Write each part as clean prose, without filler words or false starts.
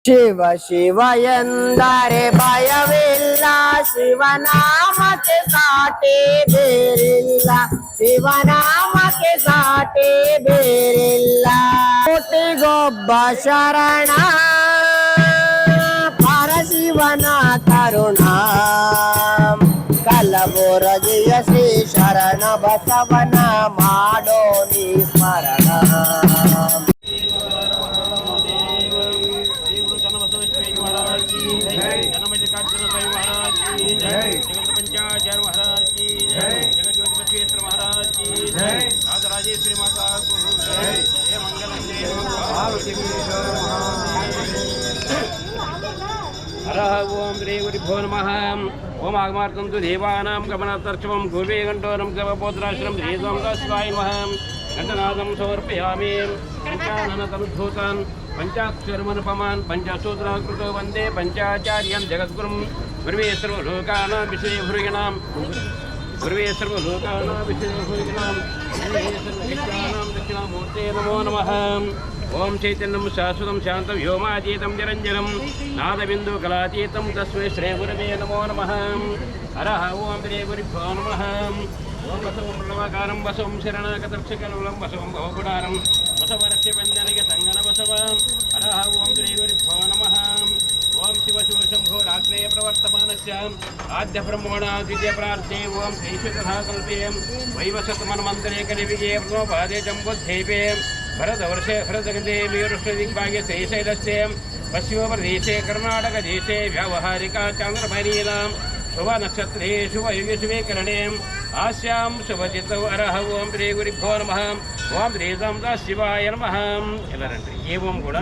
ಶಿವ ಶಿವ ಎಂದರೆ ಭಯವಿಲ್ಲ, ಶಿವನಾಮಕ್ಕೆ ಸಾಟಿ ಬೇರಿಲ್ಲ, ಶಿವನಾಮಕ್ಕೆ ಸಾಟಿ ಬೇರಿಲ್ಲ. ಕೋಟಿಗೊಬ್ಬ ಶರಣ ಪರಶಿವನ ಕರುಣ, ಕಲಬುರಗಿಯ ಶ್ರೀ ಶರಣ ಬಸವನ ಮಾಡೋ ನೀ ಸ್ಮರಣ. पंचाचार्य महाराज की जय, जगत ज्योति बसवेश्वर महाराज की जय, राजराजेश्वरी माता को जय, जय मंगलम जय हर ओम श्री गुरुभ्यो नमः। ओम आगमार्थं तु देवानां गमनार्थं गुरुवे घण्टोरं गवपोत्राश्रम श्री सोमदासाय नमः। घण्टनादं समर्पयामि। पंचाननतनुद्भूतान् पंचाक्षरमनुपमान् पंचसूत्राकृतो वन्दे पंचाचार्यं जगद्गुरुं गुरुवे सर्वलोकानां विषयभृगिणां गुरुवे सर्वलोकानां विषयभृगिणां दक्षिणामूर्ते नमो नमः। ओम चैतन्यं शाश्वतं शान्तं व्योमातीतं निरञ्जनं नादबिन्दुकलातीतं तस्मै श्री गुरवे नमो नमः। हरः ओम श्री गुरुभ्यो नमः। ओम वसवं प्रणवकारं वसवं शरणागतरक्षकलोलं वसवं भवगुणारं वसवरक्षपञ्जनक सङ्गन वसव। हरः ओम श्री गुरुभ्यो नमः। ओम शिव शिव शंभो रात्रे प्रवर्तमानस्य आद्य ब्रह्मणा द्वितीय प्रार्थे ओम श्रीश्वतः कल्पे वैवसतमन्मन्त्रे कलिविजये प्रथमपादे जम्बुद्धेपे भरतवर्षे भरतगन्धे मेरुष्णदिग्भागे शैशैलस्य पश्चिमप्रदेशे कर्णाटकदेशे व्यावहारिका चान्द्रमणीनां शुभनक्षत्रे शुभयुगे शुभे करणे आस्यां शुभचित्तौ हरः ओम श्री गुरुभ्यो नमः। ओम श्री शिवाय नमः। ಎಲ್ಲರಂತೆ ಏವಂ ಗುಣ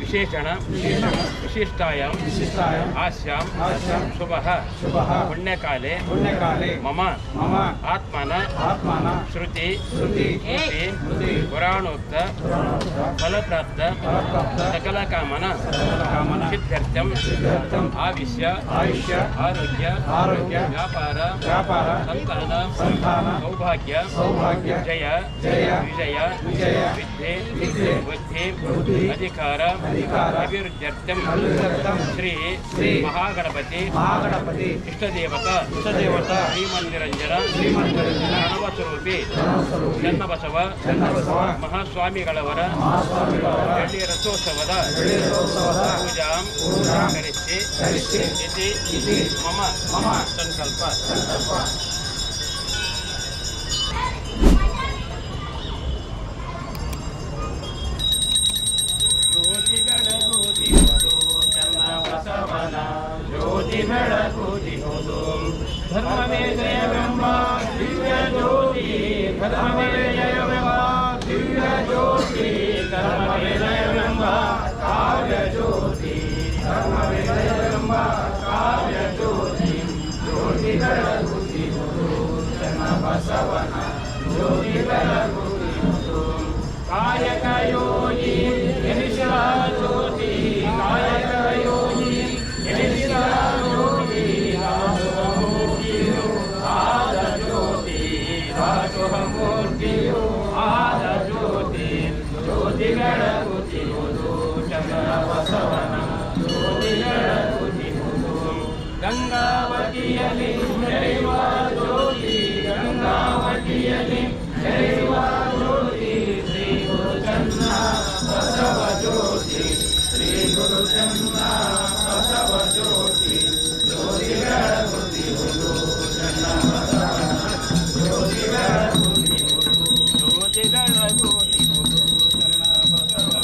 ವಿಶೇಷಣ ವಿಶಿಷ್ಟಾಯಾಂ ಆಸ್ಯಾಂ ಶುಭಃ ಪುಣ್ಯಕಾಲೆ ಮಮ ಆತ್ಮನ ಶ್ರುತಿ ಪುರಾಣೋಕ್ತ ಫಲಪ್ರಾಪ್ತ ಸಕಲ ಕಾಮನ ಸಿದ್ಧ್ಯರ್ಥಂ ಆವಿಷ್ಯ ಆರೋಗ್ಯ ವ್ಯಾಪಾರ ಸಂತಾನ ಸೌಭಾಗ್ಯ ಜಯ ವಿಜಯ ವಿದ್ಯೆ बुद्धि अधिकार अभिवृद्ध्यर्थं श्री महागणपति इष्टदेवता श्रीमन्निरञ्जन प्रणवस्वरूपी ಚನ್ನಬಸವ ಮಹಾಸ್ವಾಮಿಗಳವರ ಬೆಳ್ಳಿ ರಥೋತ್ಸವದ ಪೂಜಾಂ ಕರಿಷ್ಯೆ ಇತಿ ಮಮ ಸಂಕಲ್ಪ. ಜ್ಯೋತಿ ಬೆಳಗುವುದು ಧರ್ಮವೇ ಜಯವೆಂಬ ದಿವ್ಯ ಜ್ಯೋತಿ, ಧರ್ಮವೇ ಜಯವೆಂಬ ದಿವ್ಯ ಜ್ಯೋತಿ, ಧರ್ಮವೇ ಜಯವೆಂಬ ಕಾವ್ಯ ಜ್ಯೋತಿ, ಧರ್ಮವೇ ಜಯವೆಂಬ ಕಾವ್ಯ ಜ್ಯೋತಿ. ಜ್ಯೋತಿ ಬೆಳಗುವುದು ಚನ್ನಬಸವನ ಜ್ಯೋತಿ ಬೆಳಗುವುದು. ಕಾಯಕ ಯೋಗಿ ಎನಿಸಿದ ಜ್ಯೋತಿ, ಕಾಯಕ ಯೋಗಿ ಎನಿಸಿದ ಜ್ಯೋತಿ, ರಾಜಮೂರ್ತಿಯು ಆದ ಜ್ಯೋತಿ, ರಾಜಮೂರ್ತಿಯು ಆದ ಜ್ಯೋತಿ. ಜ್ಯೋತಿ ಬೆಳಗುತ್ತಿರುವುದು ಚನ್ನಬಸವನ ಜ್ಯೋತಿ ಬೆಳಗುತ್ತಿರುವುದು. ಗಂಗಾವತಿಯಲ್ಲಿ ನಡೆಯುವ ಜ್ಯೋತಿ, ಗಂಗಾವತಿಯಲ್ಲಿ ನಡೆಯುವ ಜ್ಯೋತಿ, ಶ್ರೀ ಗುರು ಚನ್ನ ಬಸವ ಜ್ಯೋತಿ, ಶ್ರೀ ಗುರು ಚನ್ನ ಬಸವ ಜ್ಯೋತಿ. ಜ್ಯೋತಿ ಬೆಳಗುತ್ತಿರುವುದು ಚನ್ನ ಬಸವನ ಜ್ಯೋತಿ ಬೆಳಗುತ್ತಿರುವುದು. ಜ್ಯೋತಿ ಬೆಳಗುತ್ತಿರುವುದು ಚನ್ನ ಬಸವನ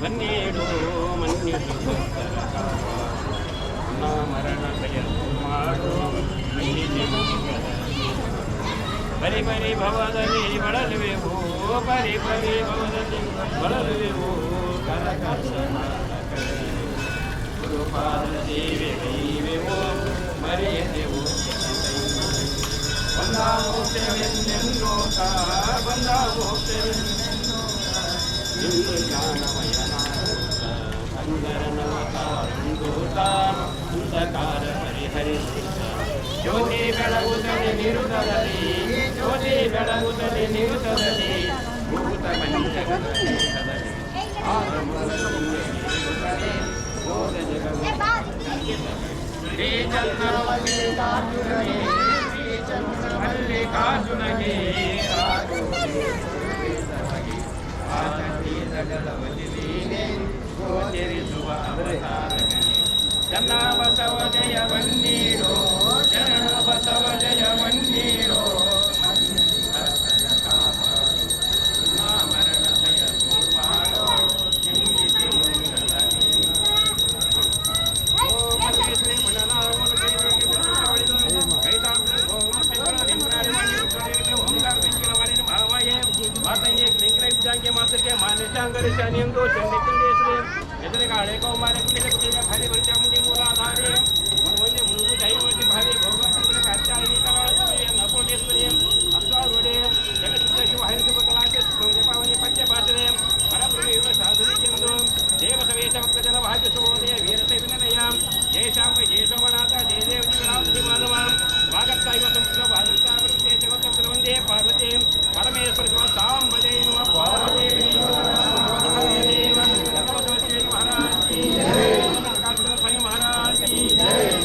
ಬನ್ನೇಡು ಮನ್ನಿಸು ಮರಣ ಮಾಡು ಪರಿ ಪರಿ ಭವದಲ್ಲಿ ಬಳಲುವೆವು ಪರಿ ಪರಿ ಭವದಲ್ಲಿ ಬಳಲುವೆವು ಗುರುಪಾದ ಸೇವೆ ಕೈವೆವು ಮರೆಯದೆವು ಬಂದ ಹೋಗ್ತೇವೆಂದೋತ ಬಂದ ಹೋಗ್ತೇವೆಂದು ಜ್ಞಾನಮಯನ ಸಂಗರನವತಾರಂದೋತ ಅಂಧಕಾರ ಪರಿಹರಿಸಿದ ಜ್ಯೋತಿ ಬೆಳಗುತ್ತದೆ ನಿರುತದಲ್ಲಿ ಜ್ಯೋತಿ ಬೆಳಗುತ್ತದೆ ನಿರುತದಲ್ಲಿ ಭೂತ ಪಂಚಗದಲ್ಲಿ ಮಲ್ಲಿಕಾರ್ಜುನಗೆ ಗೋಚರಿಸುವ ಅವತಾರನೇ ಜನ ಬಸವ ಜಯ ಬನ್ನೀರೋ ಶರಣ ಬಸವ ಜಯ ಬನ್ನೀರೋ ಮರಣ ಜಯ ಮಾಡೋ ಮಾತಂಗೆ ಮಾತಕ್ಕೆ ಮಾನ್ಯಚಾಂಗರಿ ಶಾನಿಯಂದು ಚಂಡಿ ಚಂಡೇಶ್ವರಿ ಎದುರಿಗೆ ಹಳೆ ಕೌಮಾರ ಕುಟಿಲ ಭಾರಿ ಬರಿಚಾಮುಂಡಿ ಮೂಲಾಧಾರಿ ಮುಂದೆ ಮುಂಗು ದೈವತಿ ಭಾರಿ ಭೋಗಚಂದ್ರ ಕಾತ್ಯಾಯಿನಿ ಕರಾಳದೇವಿ ನಪೋಲೇಶ್ವರಿ ಅಶ್ವಾರೂಢೆ ಜಗಸಿದ್ಧ ಶಿವ ಹರಿಸುವ ಕಲಾಕೆ ಪಾವನಿ ಪಂಚ ಭಾಷಣೆ ಪರಬ್ರಹ್ಮ ಸಾಧುನಿ ಚಂದು ದೇವ ಸವೇಶ ಭಕ್ತಜನ ಭಾಗ್ಯ ಶುಭೋದಯ ವೀರಶೈವಿನಯ ಜಯ ಶಾಮ ಜಯ ಸೋಮನಾಥ ಜಯ ದೇವ ಜೀವನಾಥ ಮಾನವ ಸ್ವಾಗತ ಇವ ಸಂಸ್ಕೃತ ಭಾರತ ವಂದೇ ಪಾರ್ವತಿ ಪರಮೇಶ್ವರ ಸಾಂಬ ಜಯ ಪಾರ್ವತಿ महाराज की जय महाराज की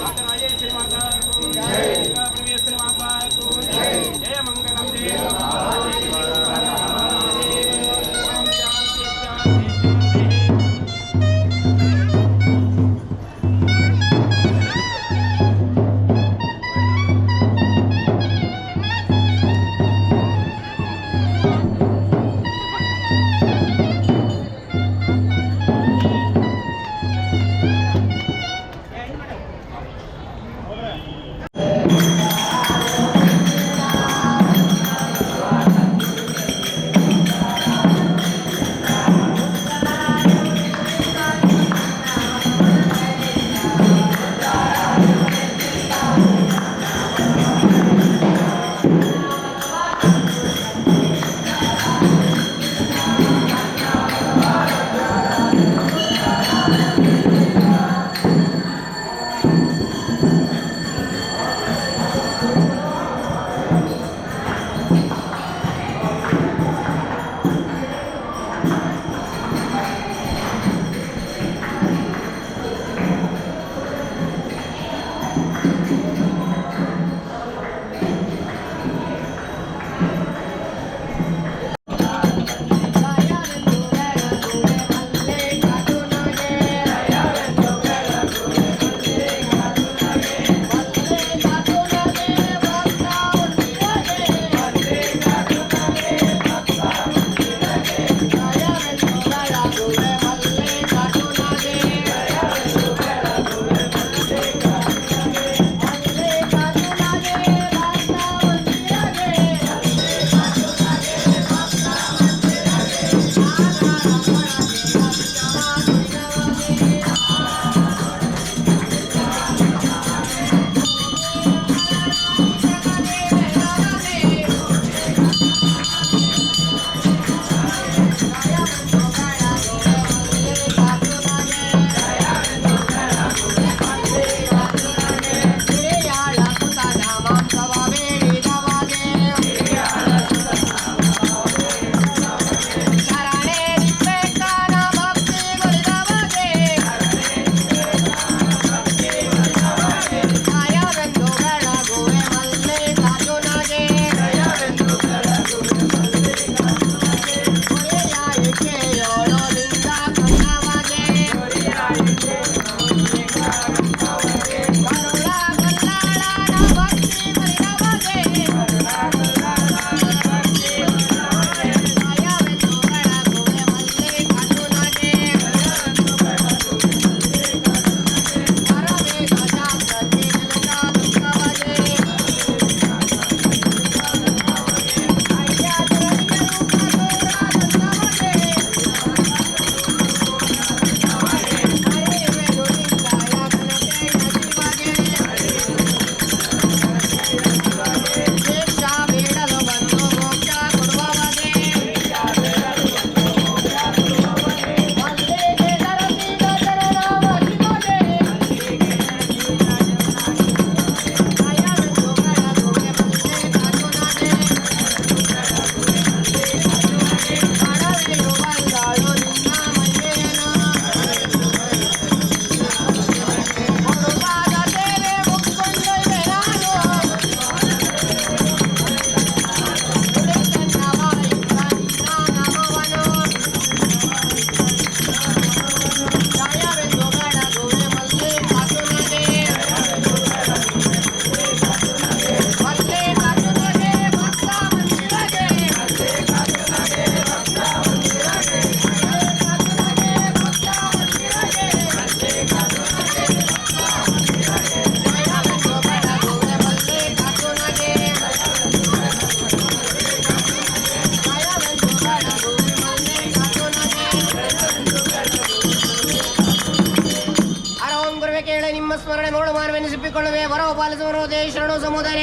ಬೇಡಿಕೊಳ್ಳುವೆ ವರವು ಪಾಲಿಸುವರು ದೇಶರಣು ಸಮುದಾಯ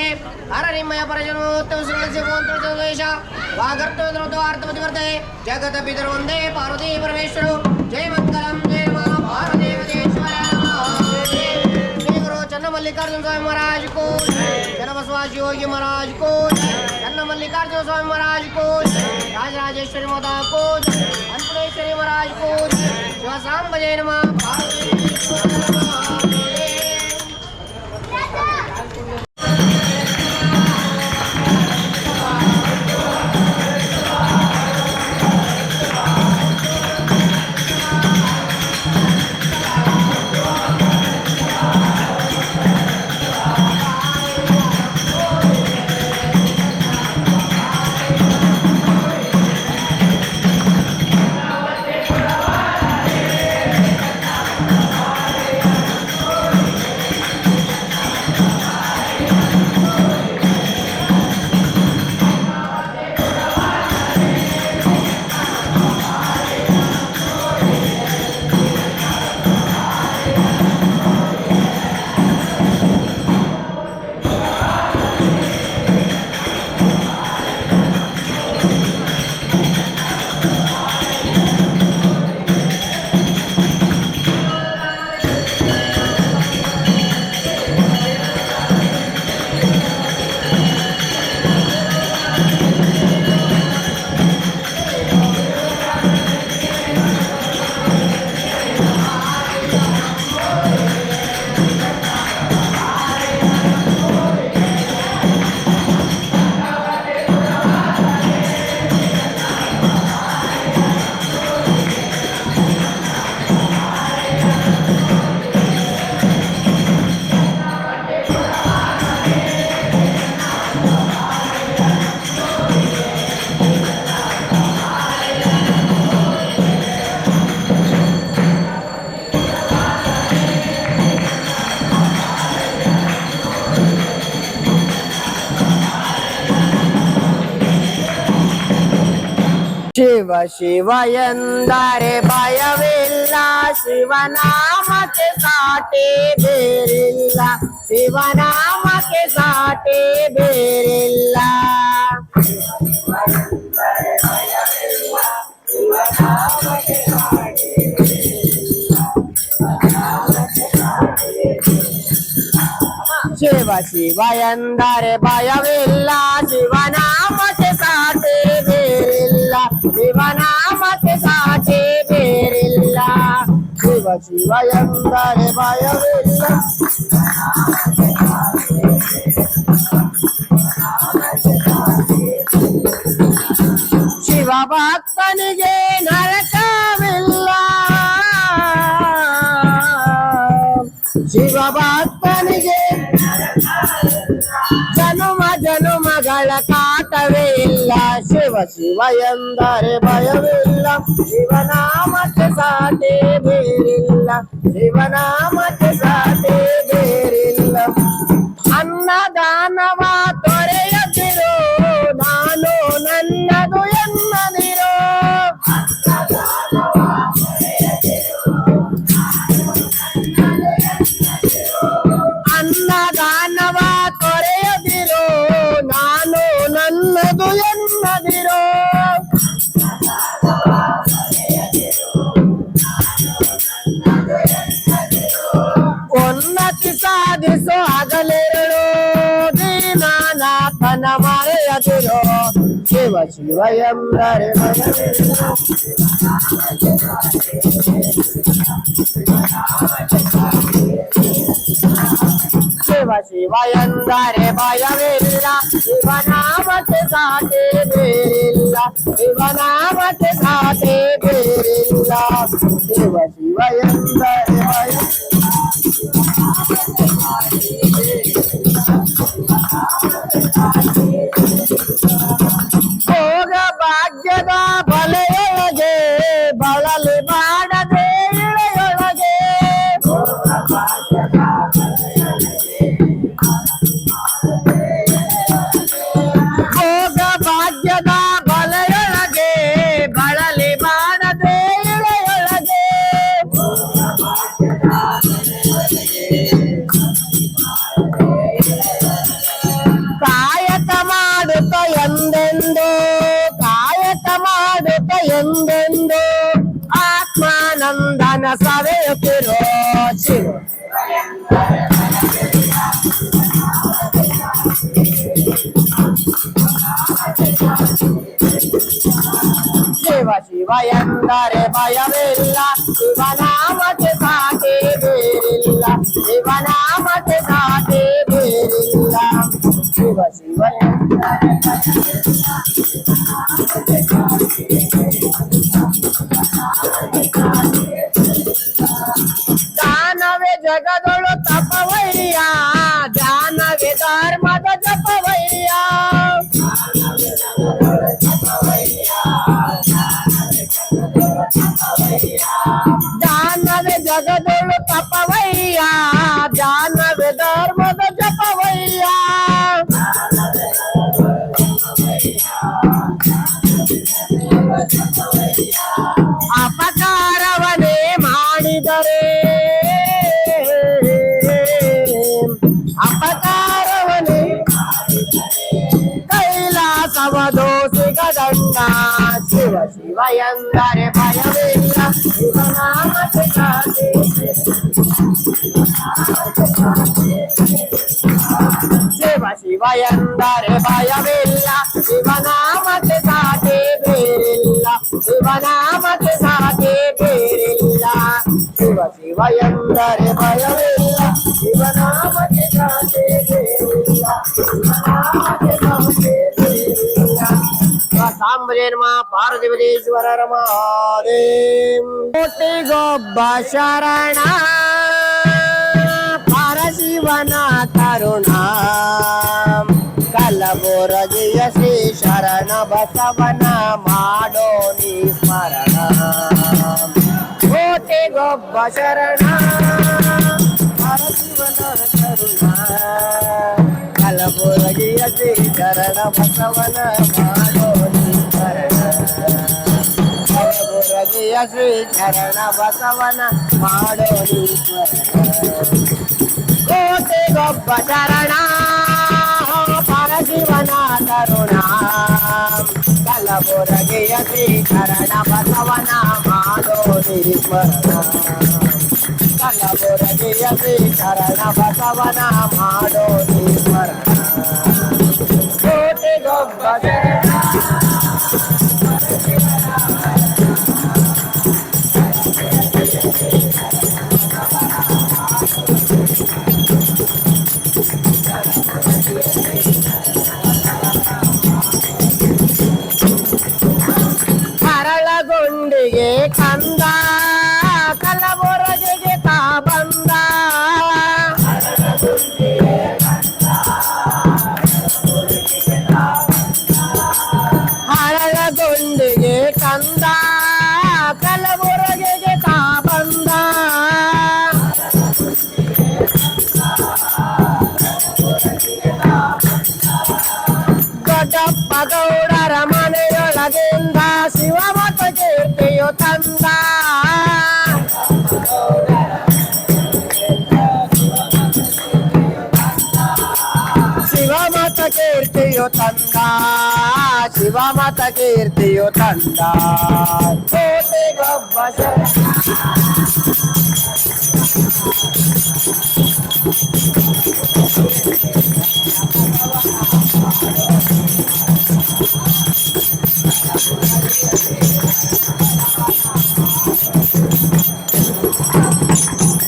ಹರ ನಿಮ್ಮಯ ಪರಜನು ದೇಶ ವಾಗರ್ತೋ ಅರ್ಥವತಿ ವರ್ತದೆ ಜಗತ ಪಿತರು ಒಂದೇ ಪಾರ್ವತಿ ಪರಮೇಶ್ವರು ಜಯ ಮಂಗಲಂ ಜಯ ಪಾರ್ವದೇವದೇಶ್ವರ ಶ್ರೀ ಗುರು ಚನ್ನಮಲ್ಲಿಕಾರ್ಜುನ ಸ್ವಾಮಿ महाराज को जनबसवासी योगी महाराज को चन्न मल्लिकार्जुन स्वामी महाराज को राजराजेश्वरी माता को अन्नपूर्णेश्वरी महाराज को शिवसांब जय नमः ಶಿವ ಶಿವ ಎಂದರೆ ಭಯವಿಲ್ಲ ಶಿವನಾಮಕ್ಕೆ ಸಾಟಿ ಬೇರಿಲ್ಲ ಶಿವನಾಮಕ್ಕೆ ಸಾಟಿ ಬೇರಿಲ್ಲ ಶಿವ ಶಿವ ಎಂದರೆ ಭಯವಿಲ್ಲ ಶಿವನಾಮಕ್ಕೆ ಸಾಟಿ ಬೇರಿಲ್ಲ ಶಿವನಾಮಕ್ಕೆ ಸಾಟಿ ಬೇರಿಲ್ಲ ಶಿವ ಶಿವ ಎಂದರೆ ಭಯವಿಲ್ಲ ಶಿವ ಭಕ್ತನಿಗೆ ನರಕವಿಲ್ಲ ಶಿವ ಭಕ್ತನಿಗೆ ಜನುಮ ಜನುಮಗಳ ಕಾಟವೇ ಇಲ್ಲ ಶಿವ ಶಿವ ಎಂದರೆ ಭಯವಿಲ್ಲ ಶಿವನಾಮಕ್ಕೆ ಸಾಟಿ ಬೇರಿಲ್ಲ ಶಿವನಾಮಕ್ಕೆ ಸಾಟಿ ಬೇರಿಲ್ಲ ಅನ್ನದಾನವ ತೊರೆಯದಿರೋ ನಾನು ನನ್ನದು ಎನ್ನದಿರೋ ಅನ್ನದಾನವ ತೊರೆಯದಿರೋ ನಾನು ನನ್ನದು ಎನ್ನದಿರೋ ಉನ್ನತಿ ಸಾಧಿಸೋ ಹಗಲಿರುಳು ದೀನನಾಥನ ಮರೆಯದಿರೋ ಶಿವ ಶಿವ ಎಂದರೆ ಶಿವ ಶಿವ ಎಂದರೆ ಭಯವಿಲ್ಲ ಶಿವನಾಮಕ್ಕೆ ಸಾಟಿ ಬೇರಿಲ್ಲ ಶಿವನಾಮಕ್ಕೆ ಸಾಟಿ ಬೇರಿಲ್ಲ ಶಿವ ಶಿವ ಎಂದರೆ ಭಯ ಭೋಗ ಭಾಗ್ಯದ ಬಲೆಯೊಳಗೆ ಬಳಲಿ ಮಾಡದೆ ಇಳೆಯೊಳಗೆ ಭೋಗ ಭಾಗ್ಯದ ಬಲೆಯೊಳಗೆ ಬಳಲಿ ಮಾಡದೆ ಇಳೆಯೊಳಗೆ ನಂದನ ಸವೆಯುತ್ತಿರೋ ಶಿವ ಶಿವ ಶಿವ ಎಂದರೆ ಭಯವಿಲ್ಲ ಶಿವನಾಮಕ್ಕೆ ಸಾಟಿ ಬೇರಿಲ್ಲ ಶಿವನಾಮಕ್ಕೆ ಸಾಟಿ ಬೇರಿಲ್ಲ ಶಿವ ಶಿವ ದಾನವೇ ಜಗದೊಳು ತಪವಯ್ಯ ದಾನವೇ ಧರ್ಮದ ಜಪವಯ್ಯ ದಾನವೇ ಜಗದೊಳು ತಪವಯ್ಯ ದಾನವೇ ಧರ್ಮದ ಜಪವಯ್ಯ ಅಪಕಾರವನೇ ಮಾಡಿದರೆ ಅಪಕಾರವನೇ ಕೈಲಾಸವದು ಸಿಗದಂಡ ಶಿವ ಶಿವ ಎಂದರೆ ಭಯವಿಲ್ಲ ಶಿವನಾಮಕ್ಕೆ ಸಾಟಿ ಶಿವ ಶಿವ ಎಂದರೆ ಭಯವಿಲ್ಲ ಶಿವನಾಮಕ್ಕೆ ಸಾಟಿ ಬೇರಿಲ್ಲ ಶಿವನಾಮಕ್ಕೆ ಸಾಟಿ ಬೇರಿಲ್ಲ ಶಿವ ಶಿವ ಎಂದರೆ ಭಯವಿಲ್ಲ ಶಿವನಾಮಕ್ಕೆ ಸಾಟಿ ಬೇರಿಲ್ಲ ಶಿವನಾಮಕ್ಕೆ ಸಾಟಿ ಬೇರಿಲ್ಲ ಸಾಂಬರೇನ್ಮ ಪಾರ್ವತೀಶ್ವರ ರಮಾದೇವ್ ಕೋಟಿಗೊಬ್ಬ ಶರಣ ಪರಶಿವನ ಕರುಣ ಕಲಬುರಗಿಯ ಶ್ರೀ ಶರಣ ಬಸವನ ಮಾಡೋ ನೀ ಸ್ಮರಣ ಕೋಟಿಗೊಬ್ಬ ಶರಣ ಪರಶಿವನ ಕರುಣ ಕಲಬುರಗಿಯ ಶ್ರೀ ಶರಣ ಬಸವನ ಮಾಡೋ ನೀ ಸ್ಮರಣ ಕಲಬುರಗಿಯ ಶ್ರೀ ಶರಣ ಬಸವನ ಮಾಡೋ ನೀ ಸ್ಮರಣ ಕೋಟಿಗೊಬ್ಬ ಶರಣ ಪರಶಿವನ ಕರುಣ ಕಲಬುರಗಿಯ ಶ್ರೀ ಶರಣ ಬಸವನ ಮಾಡೋ ನೀ ಸ್ಮರಣ ಕಲಬುರಗಿಯ ಶ್ರೀ ಶರಣ ಬಸವನ ಮಾಡೋ ನೀ ಸ್ಮರಣ ಕೋಟಿಗೊಬ್ಬ ಶರಣ ಹರಳಗುಂಡಿಗೆ ಕಂದ ಕಲಬುರಗಿಗೆ ತಾ ಬಂದ ಹರಳಗುಂಡಿಗೆ ಕಂದ ಕಲಬುರಗಿಗೆ ತಾ ಬಂದ ದೊಡ್ಡಪ್ಪ ಗೌಡರ ಮನೆಯೊಳಗಿಂದ ಶಿವಮತ ಕೀರ್ತಿಯು ತಂದ ಶಿವಮತ ಕೀರ್ತಿಯು ತಂದ ಶಿವಮತ ಕೀರ್ತಿಯು ತಂದ ಕೋಟಿಗೊಬ್ಬ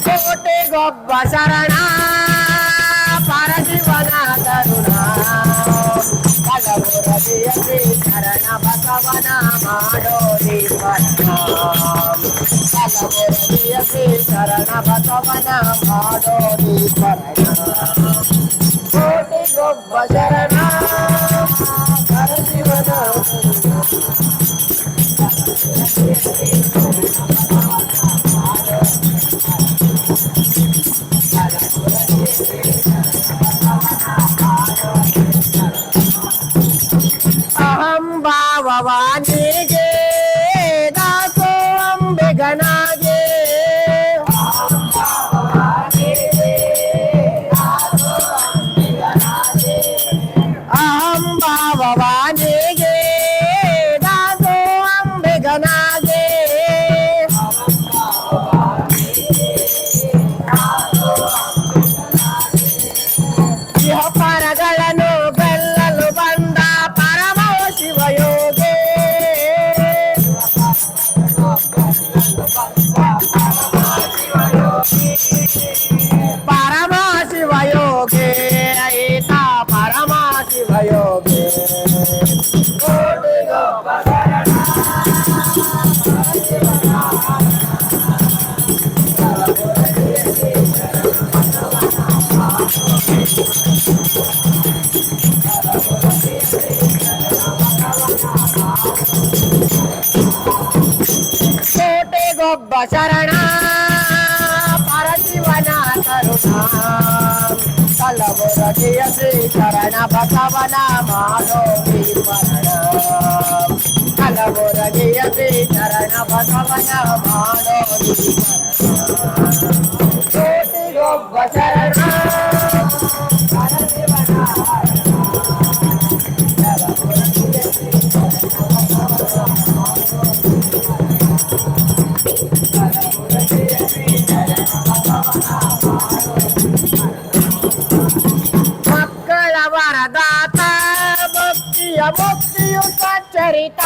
ಕೋಟಿಗೊಬ್ಬ ಶರಣ ಪರಶಿವನ ಕರುಣ ಕಲಬುರಗಿಯ ಶ್ರೀ ಶರಣ ಬಸವನ ಮಾಡೋ ನೀ ಸ್ಮರಣ ಕಲಬುರಗಿಯ ಶ್ರೀ ಶರಣ ಬಸವನ ಮಾಡೋ ನೀ ಸ್ಮರಣ ಕೋಟಿಗೊಬ್ಬ ಶರಣ ಪರಶಿವನ ಅಹಂ ಭಾವವಾನಿಗೆ ದಾಸೋ ಅಂಬೆಗನಾಗೆ ಅಹಂ ಭಾವವಾನಿಗೆ ದಾಸೋ ಅಂಬೆಗನಾಗೆ ಪರಮ ಶಿವಯೋಗಿ ಈತ ಪರಮ ಶಿವಯೋಗಿ ಕೋಟಿಗೊಬ್ಬ ಶರಣ ಕೋಟಿಗೊಬ್ಬ ಶರಣ ಪರಶಿವನ ಕರುಣ ಕಲಬುರಗಿಯ ಶ್ರೀ ಶರಣ ಬಸವನ ಮಾಡೋಗಿ ಸ್ಮರಣ ಕಲಬುರಗಿಯ ಶ್ರೀ ಶರಣ ಬಸವನ ಮಾಡೋಗಿ ಸ್ಮರಣ ಕೋಟಿಗೊಬ್ಬ ಶರಣ ಪರಶಿವನ ಮಕ್ಕಳ ವರದಾತ ಭಕ್ತಿಯ ಮುಕ್ತಿಯು ಸಚ್ಚರಿತ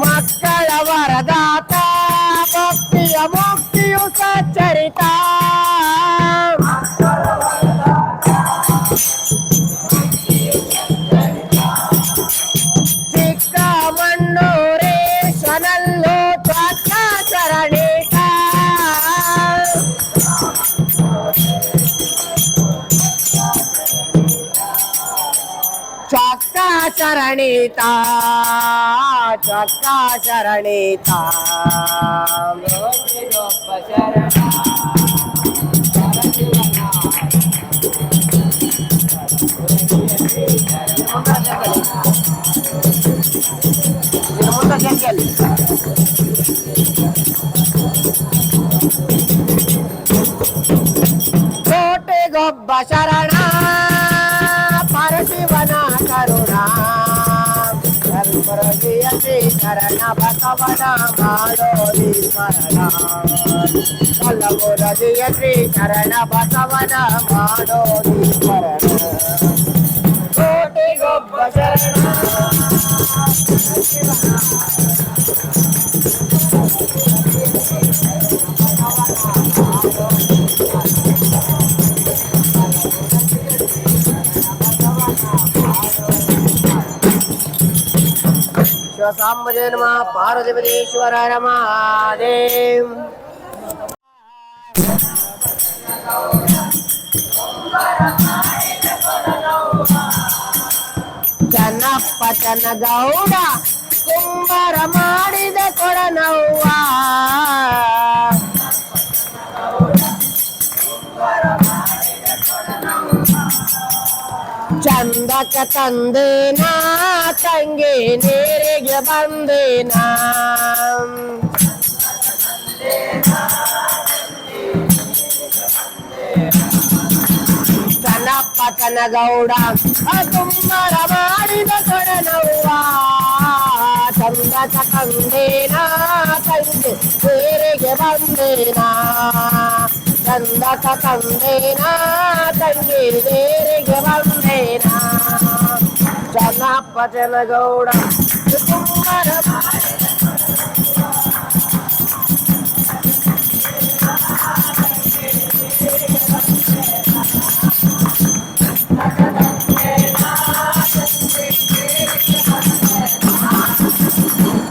ಮಕ್ಕಳ ವರದಾತ ಭಕ್ತಿಯ ಮುಕ್ತಿಯು ಸಚ್ಚರಿತ ಚಿಕ್ಕಮಣ್ಣೂರೇಶನಲ್ಲೂ ಚಕ್ರಾಚರಣೀತ ಚಕ್ರಾಚರಣೀತ ಚಕ್ರಾಚರಣೀತ ಕೋಟಿಗೊಬ್ಬ ಶರಣ ಪರಶಿವನ ಕರುಣ ಕಲ್ಬುರ್ಗಿಯ ಶ್ರೀ ಶರಣ ಬಸವನ ಮಾಡೋದಿ ಸ್ಮರಣ ಕಲಬುರಗಿಯ ಶ್ರೀ ಶರಣ ಬಸವನ ಮಾಡೋದಿ ಸ್ಮರಣ ಕೋಟಿಗೊಬ್ಬ ಶರಣ ಶಿವಸಾಂಬಜಯ ನಮಃ ಪಾರ್ವತೀಪತೀಶ್ವರ ನಮಃ ಚನ್ನಪ್ಪ ಚನ್ನಗೌಡ ಕುಂಬರ ಮಾಡಿದ ಕೊಡನವ್ವ ಚಂದಕ ತಂದೇನ ತಂಗಿ ನೀರಿಗೆ ಬಂದೇನ ಚನ್ನಪ್ಪ ಚನ್ನಗೌಡ ಕುಂಬರ ಮಾಡಿದ ಕೊಡನವ್ವ ಚಂದಕ ತಂದೇನ ತಂಗಿ ನೀರಿಗೆ ಬಂದೇನ ಚಂದಕ ತಂದೇನ ತಂಗಿ ನೀರಿಗೆ ಬಂದೇನ ಚನ್ನಪ್ಪ ಚನ್ನಗೌಡ ಕುಂಬರ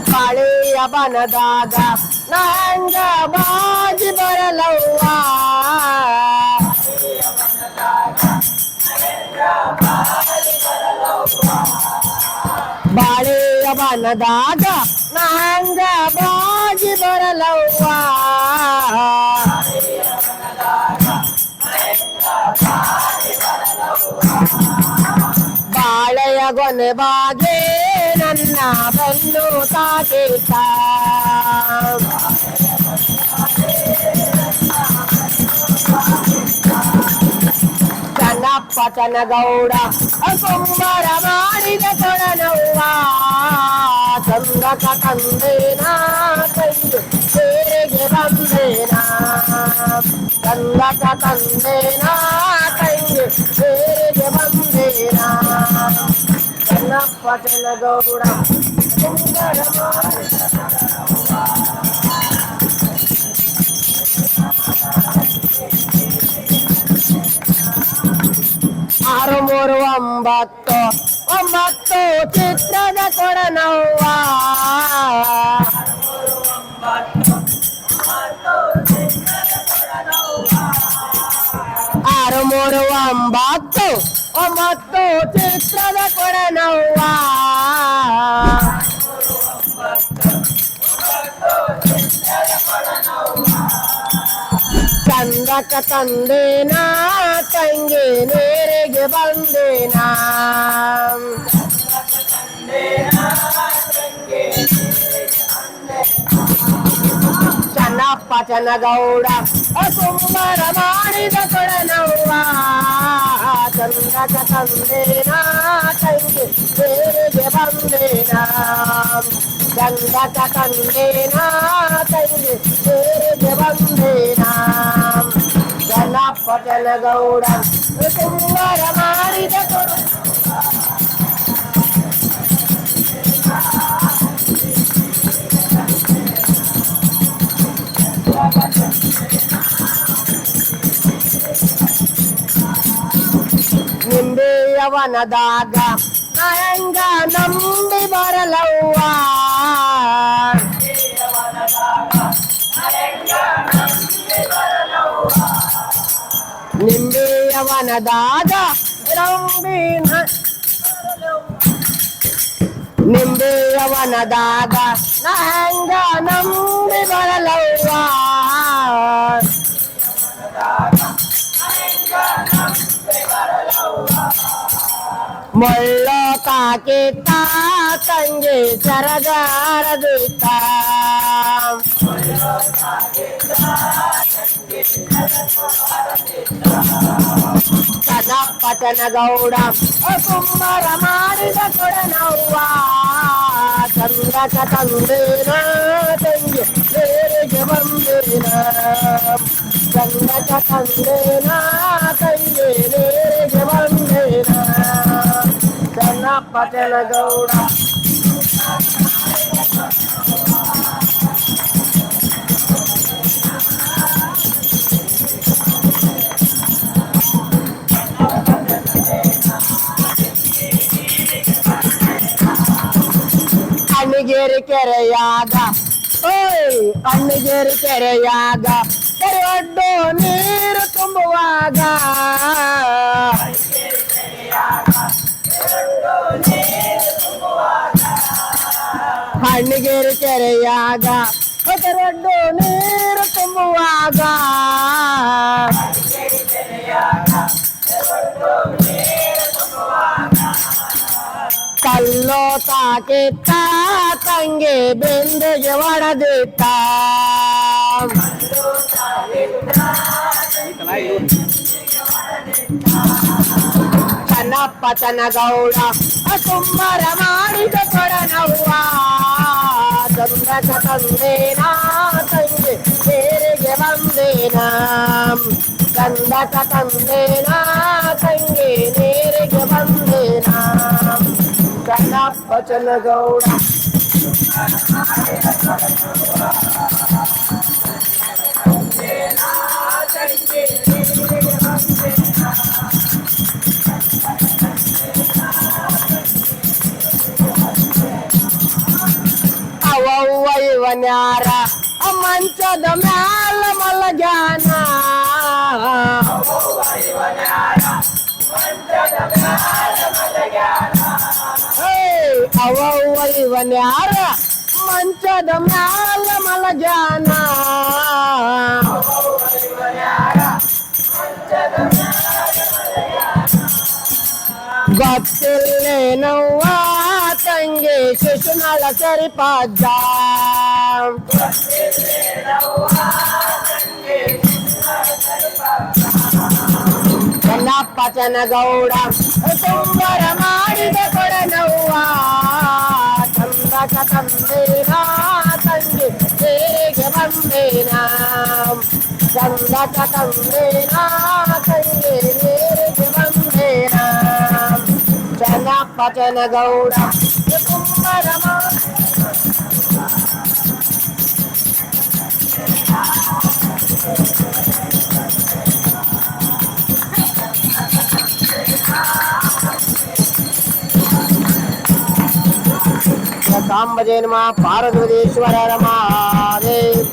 ಬಾಳೆಯ ಬನದಾಗ ನಂಗ ಬಾಜಿ ಬರಲವ್ವ ಬಾಳೆಯ ಬನದಾಗ ನಂಗ ಬಾಜಿ ಬರಲವ್ವ ಬಾಳೆಯ ಗೊನೆ ಬಾಗೆ ನನ್ನ ಬೆನ್ನು ತಾಕಿತ ಚನ್ನಪ್ಪ ಚನ್ನಗೌಡ ಕುಂಬರ ಮಾಡಿದ ಕೊಡನವ್ವ ಚಂದಕ ತಂದೇನ ತಂದು ಸೇರಿಗೆ ಬಂದೇನ ಚಂದಕ ತಂದೇನ ತಂದು ಸೇರಿಗೆ ಬಂದೇನ ಚೆನ್ನಪ್ಪ ಚೆನ್ನಗೌಡ ಸುಂದರ ಮಾಡಿದ ಆರು ಮೂರು ಒಂಬತ್ತು ಒಂಬತ್ತು ಚಿತ್ರದ ಕೊಡನವ್ವ ಆರು ಮೂರು ಒಂಬತ್ತು ಒಂಬತ್ತು ಚಿತ್ರದ ಕೊಡನವ್ವ ಚಂದಕ ತಂದೇನಾ ತಂಗಿ ನೇರಿಗೆ ಬಂದೇನಾ ಚೆನ್ನಪ್ಪ ಚೆನ್ನಗೌಡ ಸುಂದರ ಮಾಡಿದ ಕೊಡನವ್ವ ಚಂದಕ ತಂದೇನಾ ತಂಗಿ ನೇರಿಗೆ ಬಂದೇನಾ ಚಂದಕ ತಂದೇನಾ ತಂಗಿ ನೇರಿಗೆ ಬಂದೇನಾ ಚೆನ್ನಪ್ಪ ಚೆನ್ನಗೌಡ ಸುಂದರ ಮಾಡಿದ ಕೊಡ ನಿಂಬೆಯವನದಾಗ ನಯಂಗ ನಂಬಿ ಬರಲವ್ವ ನಿಂಬೆಯವನದಾಗ ನಿಂಬೆಯವನದಾಗ ನಯಂಗ ನಂಬಿ ಬರಲವ್ವ ಮೊಳ್ಳ ಕಾಕಿತ್ತ ತಂಗಿ ಸರದಾರದಿತ್ತ ಚೆನ್ನಪ್ಪ ಚೆನ್ನಗೌಡ ಕುಂಬರ ಮಾಡಿದ ಕೊಡನವ್ವ ಚಂದಕ ತಂದೇನ ತಂಗಿ ನೇರಿಗೆ ಬಂದೇನ ಚಂದಕ ತಂದೇನ ತಂಗಿ ನೇರಿಗೆ ಬಂದೇನ ಚೆನ್ನಪ್ಪ ಚೆನ್ನಗೌಡ ಅಣ್ಣಿಗೇರಿ ಕೆರೆಯಾಗ ಓಯ್ ಅಣ್ಣಿಗೇರಿ ಕೆರೆಯಾಗ ಕೆರೆ ಒಡ್ಡು ನೀರು ತುಂಬುವಾಗ ಅಣ್ಣಿಗೇರಿ ಕೆರೆಯಾಗ ಕೆರೆ ಒಡ್ಡು ನೀರು ತುಂಬುವಾಗ ಕಲ್ಲೋ ತಾಕಿತ್ತ ತಂಗಿ ಬೆಂದಿಗೆ ಹೊಡೆದಿತ್ತ ಚೆನ್ನಪ್ಪ ಚೆನ್ನಗೌಡ ಕುಂಬರ ಮಾಡಿದ ಕೊಡನವ್ವ ಚಂದಕ ತಂದೇನ ತಂಗಿ ನೇರಿಗೆ ಬಂದೇನ ಚಂದಕ ತಂದೇನ ತಂಗಿ ನೇರಿಗೆ ಬಂದೇನ ಚೆನ್ನಪ್ಪ ಚೆನ್ನಗೌಡ ಅವ್ವ ಇವನ್ಯಾರ ಮಂಚದ ಮ್ಯಾಲ ಮಲಗ್ಯಾನ ಅವ್ವ ಇವನ್ಯಾರ ಮಂಚದ ಮ್ಯಾಲ ಮಲಗ್ಯಾನ ಗೊತ್ತಿಲ್ಲೇನವ್ವ ತಂಗಿ ಶಿಶುನಾಳ ಸರಿಪಾದ ಚೆನ್ನಪ್ಪ ಚೆನ್ನಗೌಡ ಸುಂದರ ಮಾಡಿದ ಕೊಡನವ್ವ ಚಂದಕ ತಂದೇನ ತಂಗಿ ಹೇಗೆ ಬಂದೇನ ಚಂದಕ ತಂದೇನ ತಂಗಿ ಹೇಗೆ ಬಂದೇನ ಚನ್ನಪ್ಪಚನ ಗೌಡ ಕುಂಬರಮ ಕಾಂಬಜೇನ್ಮ ಪಾರ್ವತೀಶ್ವರ ರಮಾದೇವ್